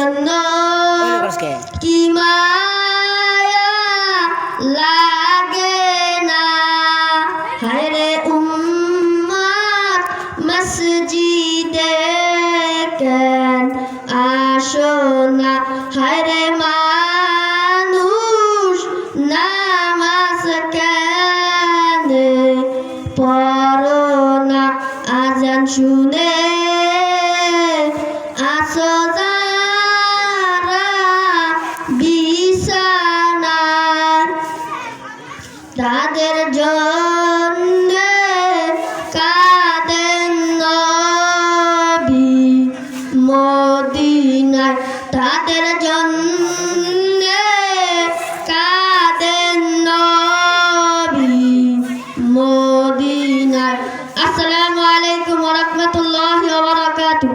জন্য কি মায়া লাগে না। হায়রে উম্মত মসজিদে কেন আসো না। হায়রে মানুষ নামাজ কেন পড়ো না। আজান শুনে আসো যারা বিছানায়, তাদের জন্য কাঁদেন নবী মদিনায়। তাদের জন্য কাঁদেন নবী মদিনায়। আসসালামু আলাইকুম ওয়া রাহমাতুল্লাহি ওয়া বারাকাতুহু।